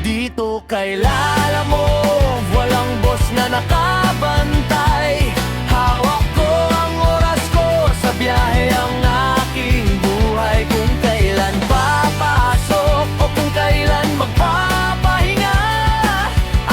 Dito kay Lalamove, walang boss na nakabantay. Hawak ko ang oras ko, sa biyahe ang aking buhay. Kung kailan papasok o kung kailan magpapahinga,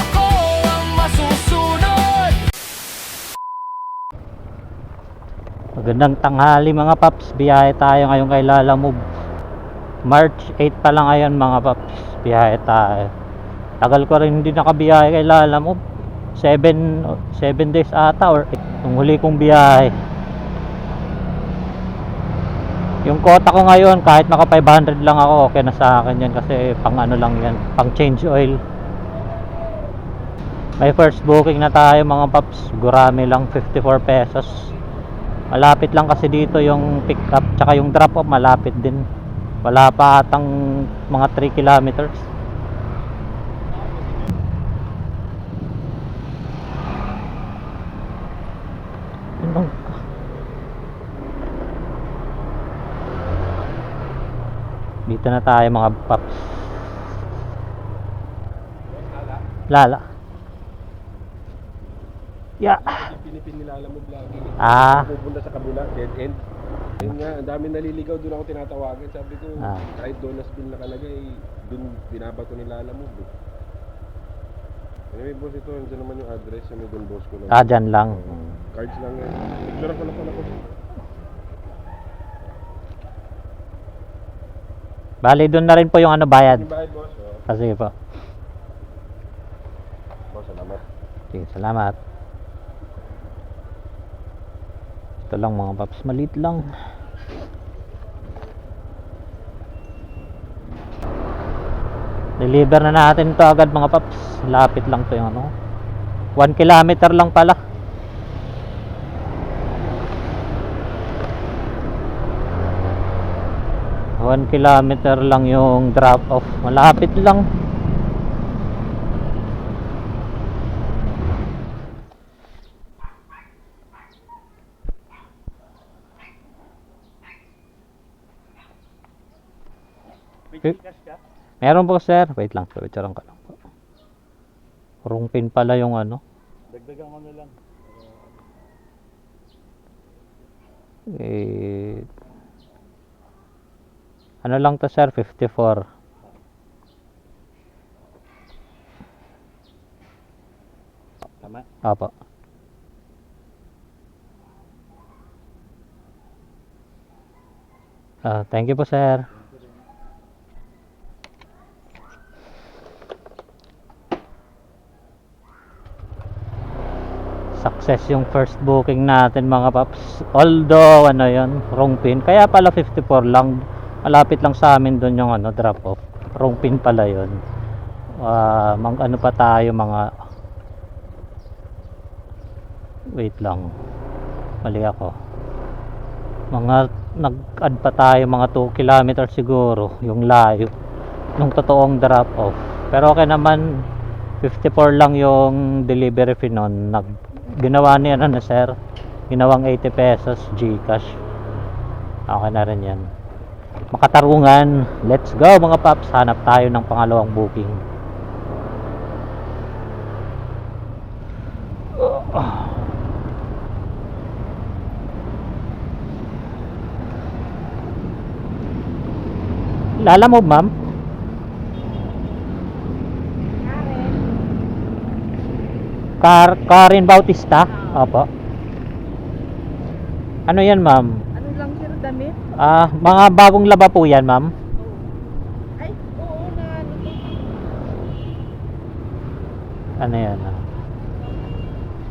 ako ang masusunod. Magandang tanghali mga paps, biyahe tayo ngayon kay Lalamove. March 8 pa lang ngayon mga paps, biyahe tayo. Tagal ko rin hindi nakabiyahe kay Lalamove, 7 days ata or 8 yung huli kong biyahe. Yung kota ko ngayon kahit naka 500 lang ako, okay na sa akin yan kasi pang ano lang yan, pang change oil. May first booking na tayo mga paps, gurami lang, 54 pesos. Malapit lang kasi dito yung pick up tsaka yung drop off, malapit din. Wala pa atang mga 3 kilometers. Dito na tayo mga paps. Lala. Yeah. Pinipin nila alam mo lagi. Pupunta sa kabila, dead end. Ayun nga, ang dami naliligaw, doon ako tinatawagan. Sabi ko, kahit Donas Bill nakalagay, doon binabato nila alam mo. Anyway, boss, ito, andyan naman yung address, yung may Don Bosco lang. Dyan lang. Cards lang yan. Picture ko na pala ko. Bali, doon na rin po yung ano bayad. Yung bayad, boss. Sige po. Boss, salamat. Sige, salamat. Ito lang mga paps, maliit lang. Deliver na natin ito agad mga paps. Lapit lang to yung ano, 1 kilometer lang pala. One kilometer lang yung drop off. Malapit lang. Meron po sir. Wait lang, picturean ka lang po. Rungpin pala yung ano. Dagdagan ko na lang. Ano lang to sir, 54. Tama? Opo. Thank you po sir. Success yung first booking natin mga paps. Although ano yun, wrong pin. Kaya pala 54 lang. Malapit lang sa amin doon yung ano, drop off. Wrong pin pala yun. Ano pa tayo mga, wait lang, mali ako. Mga nag-add pa tayo mga 2 kilometers siguro yung layo nung totoong drop off. Pero okay naman, 54 lang yung delivery fee nun. Ginawa niya na sir, ginawang 80 pesos GCash. Okay na rin yan. Makatarungan. Let's go mga paps, hanap tayo ng pangalawang booking. Lalamove ma'am? Karen Bautista? Opo. Ano yan ma'am? Ano lang sir, damit? Mga bagong laba po yan ma'am. Ay, oo na. Ano yan?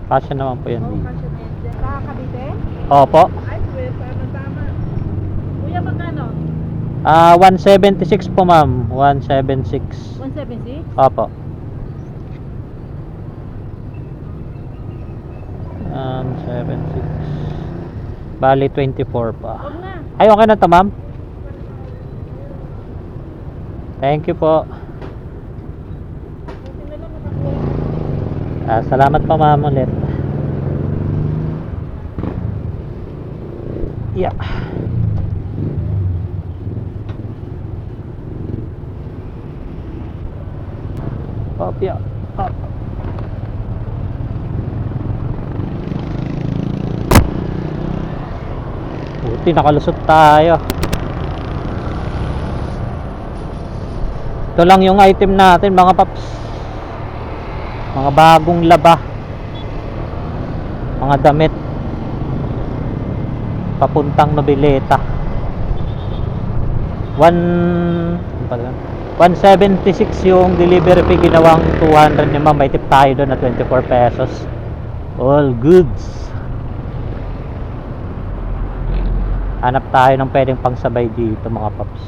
Kasya naman po yan. Oo, kasi medyo. Kakabite? Opo. Ay, pwede. Tama. Kuya, magkano? 176 po ma'am. 176. 176? Opo. 176. Bali 24 pa. Huwag na. Ay, okay na to ma'am. Thank you po. Buti na lang nakakuha. Salamat pa ma'am ulit. Yeah. Kopya. Ah. Buti nakalusot tayo. Ito lang yung item natin mga paps. Mga bagong laba. Mga damit. Papuntang Noveleta. 176 yung delivery fee, ginawang 200 ni ma'am. May tip tayo doon na 24 pesos. All goods. Hanap tayo ng pwedeng pangsabay dito mga paps.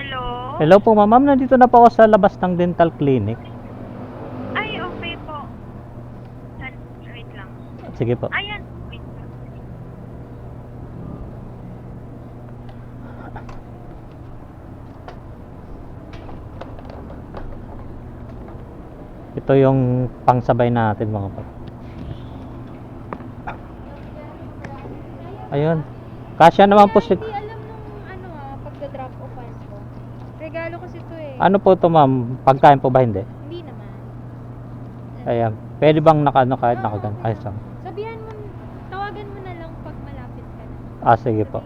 Hello? Hello po ma'am, nandito na po ako sa labas ng dental clinic. Ay, okay po. Wait lang. Sige po. Ayan, wait lang. Ito yung pangsabay natin mga paps. Ayun. Kasya naman po si... Hindi alam nung pagda-drop offan ko. Regalo kasi to eh. Ano po to ma'am? Pagkain po ba hindi? Hindi naman. Ayan. Pwede bang kahit nakagan? Ay, sorry. Sabihan mo, tawagan mo na lang pag malapit ka na. Ah, sige po.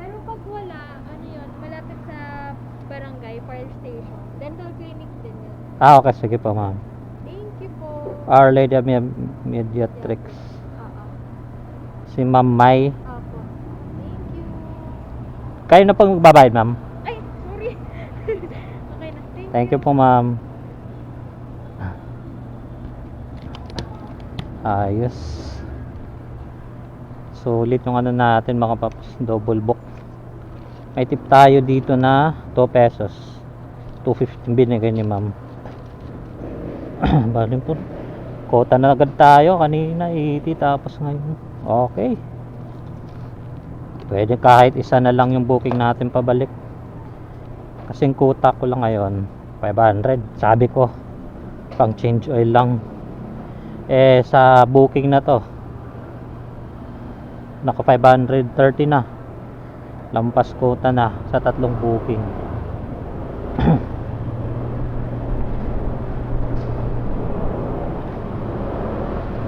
Pero pag wala, ano yun, malapit sa barangay, fire station. Dental clinic din yun. Ah, okay. Sige po ma'am. Thank you po. Our Lady of Mediatrix. Oo. Si Ma'am May. Opo. Thank you. Kayo na pong magbabayad ma'am. Ay, sorry. Okay na. Thank you po ma'am. Ayos. Sulit yung ano natin mga paps, double book. May tip tayo dito na 2 pesos. 2.50 binigay ni ma'am. Baling po. Kota na agad tayo kanina 80 tapos ngayon. Okay. Pwede kahit isa na lang yung booking natin pabalik. Kasing kuta ko lang ngayon 500. Sabi ko pang change oil lang. Sa booking na to naka 530 na. Lampas quota na sa tatlong booking.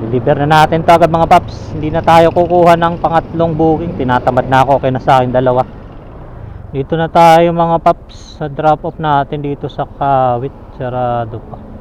Deliver na natin to agad mga paps. Hindi na tayo kukuha ng pangatlong booking. Tinatamad na ako, kaya na sa akin dalawa. Dito na tayo mga paps sa drop off natin dito sa Kawit. Sarado pa.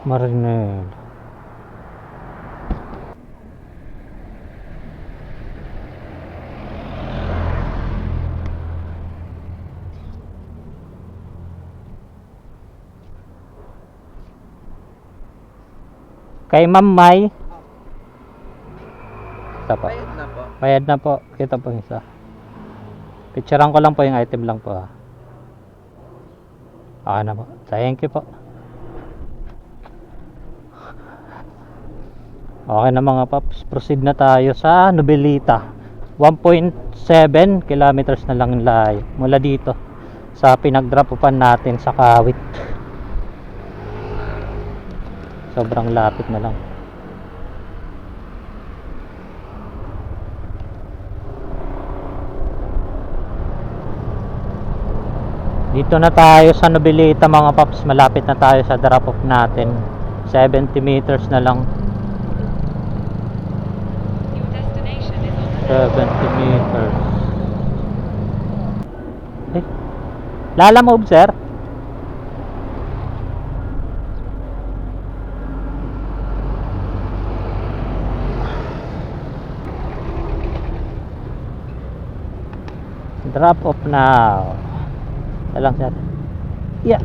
Marinade. Kay Ma'am May. Isa po. Bayad na po. Bayad na po. Kita po yung isa. Picturean ko lang po yung item lang po. Okay na po. Thank you po. Okay na mga paps. Proceed na tayo sa Noveleta. 1.7 kilometers na lang yung layo mula dito sa pinag-drop upan natin sa Kawit. Sobrang lapit na lang. Dito na tayo sa Noveleta mga paps. Malapit na tayo sa drop off natin. 70 meters na lang. 70 meters. Lala move sir. Drop off now. Lang sir. Yeah.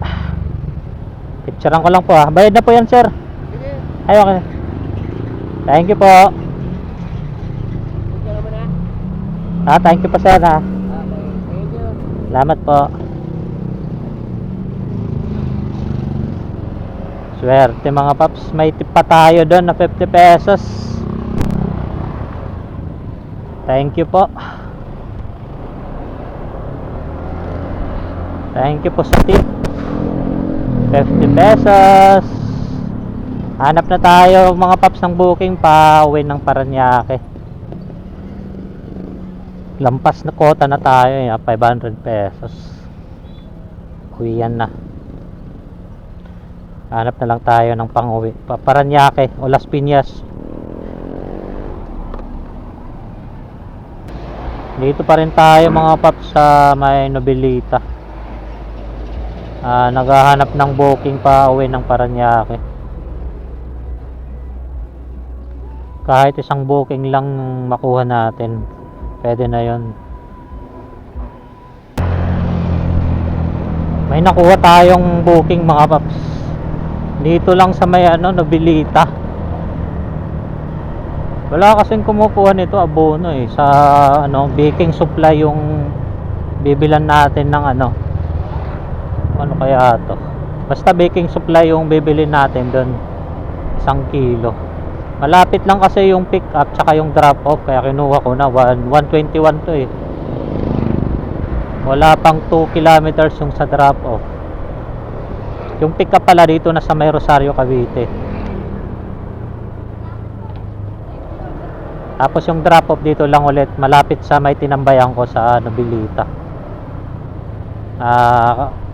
Picturean ko lang po ah. Bayad na po yan sir. Ay okay. Thank you po. Thank you po sir ha. Salamat po. Swerte mga paps, may tip pa tayo doon na 50 pesos. Thank you po. Thank you po sa tip. 50 pesos. Hanap na tayo mga paps ng booking pa uwi ng Paranaque. Lampas na kota na tayo 500 pesos. Uwian na. Hanap na lang tayo ng pang-uwi Paranaque o Las Piñas. Dito pa rin tayo mga paps sa may Novelita. Naghahanap ng booking pa uwi ng Paranaque. Kahit isang booking lang makuha natin, pwede na yon. May nakuha tayong booking mga paps dito lang sa may Novelita. Wala kasing kumukuha nito abono sa baking supply yung bibilan natin ng ano kaya to, basta baking supply yung bibili natin doon, 1 kilo. Malapit lang kasi yung pick up tsaka yung drop off, kaya kinuha ko na 121 to wala pang 2 kilometers yung sa drop off. Yung pick up pala dito na sa may Rosario, Cavite. Tapos yung drop off dito lang ulit, malapit sa may tinambayan ko sa Novelita.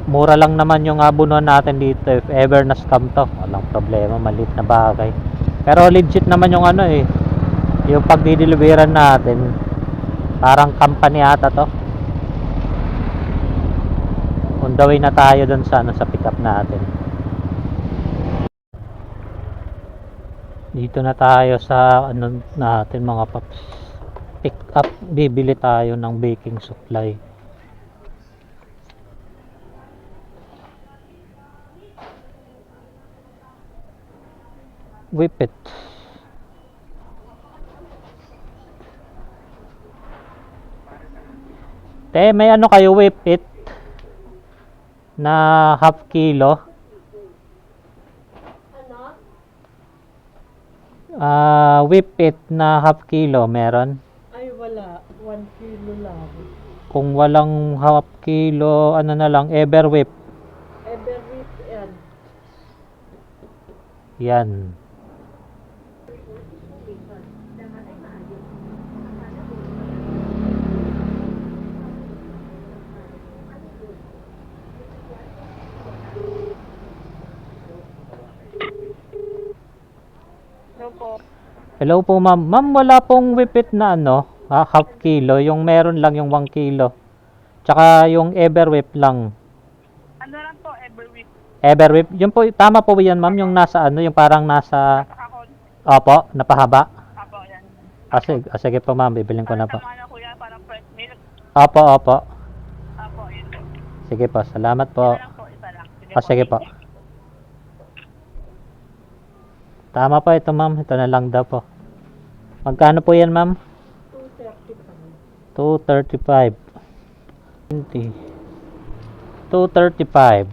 Mura lang naman yung abunuan natin dito if ever na scam to. Walang problema, maliit na bagay. Pero legit naman yung yung pagdideliveran natin. Parang company ata to. On the way na tayo dun sa sa pick up natin. Dito na tayo sa natin mga paps. Pick up, bibili tayo ng baking supply. Whip it. May kayo whip it na half kilo? Whip it na half kilo meron? Ay wala, 1 kilo lang. Kung walang half kilo, na lang, ever whip. Ever whip Yan. Hello po ma'am. Ma'am, wala pong whippet na half kilo. Yung meron lang yung 1 kilo. Tsaka yung ever whip lang. Ano lang po, Everwhip? Ever whip. Yun po, tama po yan ma'am. Yung nasa yung parang nasa... Opo, napahaba. Apo, yan. Sige po ma'am, bibilin ko na po. Tama na kuya, parang fresh milk. Opo. Apo, yun po. Sige po, salamat po. Isa lang po, isa lang. Sige po. Tama po ito ma'am. Ito na lang daw po. Magkano po yan ma'am? 235. 20. 235.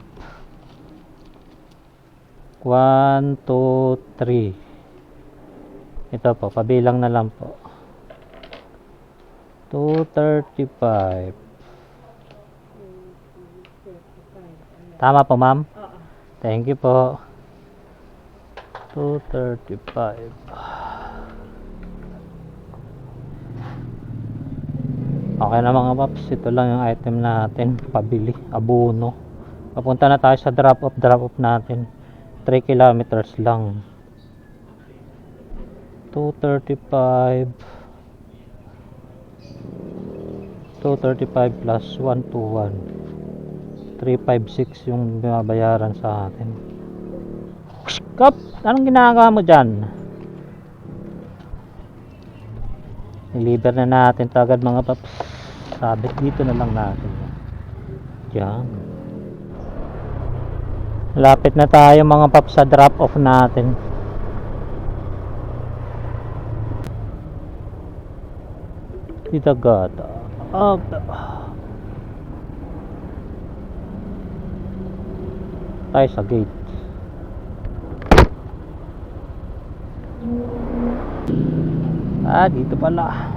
1, 2, 3. Ito po, pabilang na lang po. 235. Tama po ma'am? Thank you po. 235. Okay na mga paps, ito lang yung item natin, pabili, abono. Papunta na tayo sa drop off natin. 3 kilometers lang. 235 plus 121 356 yung binabayaran sa atin. Kap, anong ginagawa mo dyan? Deliver na natin to agad mga paps. sabit dito na lang natin. Diyan. Lapit na tayo mga paps sa drop off natin. Dito gata. Up. Tayo sa gate. Dito pala.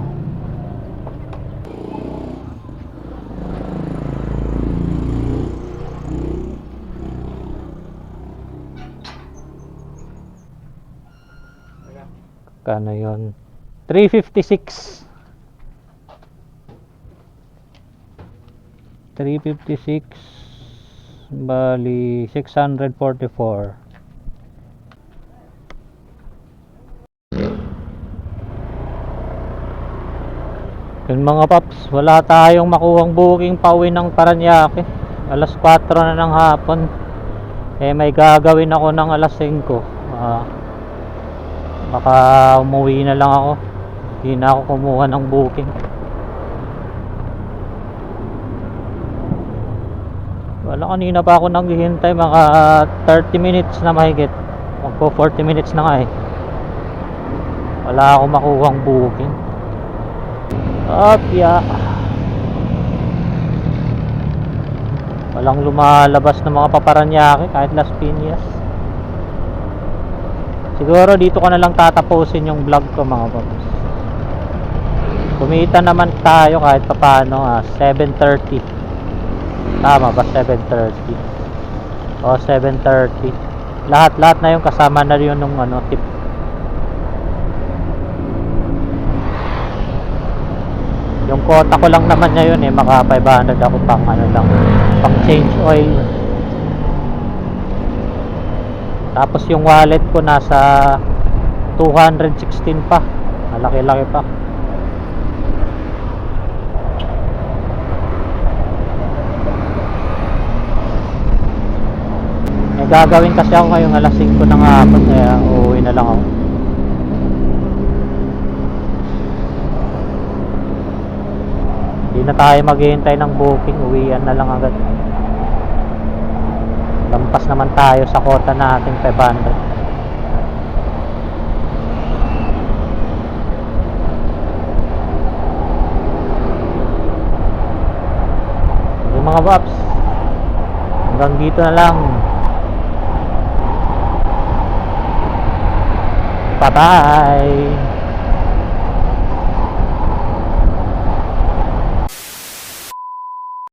Kano yun? 356. 356 bali 644. Yung mga paps, wala tayong makuhang booking pauwi ng Paranaque. Alas 4 na ng hapon. May gagawin ako ng alas 5. Baka umuwi na lang ako. Hindi na ako kumuha ng booking. Wala, kanina pa ako naghihintay, mga 30 minutes na mahigit. Magpo 40 minutes na nga eh. Wala akong makuhang booking. Walang lumalabas ng mga Paparanaque kahit Las Piñas. Siguro dito ko na lang tatapusin yung vlog ko mga paps. Kumita naman tayo kahit papaano. 7:30. Tama ba? 7:30 o 7:30. Lahat na yung kasama na yun nung tip. Yung quota ko lang naman niya yun maka 500 ako pang lang, pang change oil. Tapos yung wallet ko nasa 216 pa. Malaki-laki pa. May gagawin kasi ako ngayong alas 5 ng hapon, kaya uuwi na lang ako. Hindi na tayo maghihintay ng booking, uwian na lang agad. Lampas naman tayo sa quota natin 500. Yung mga paps, hanggang dito na lang. Bye bye.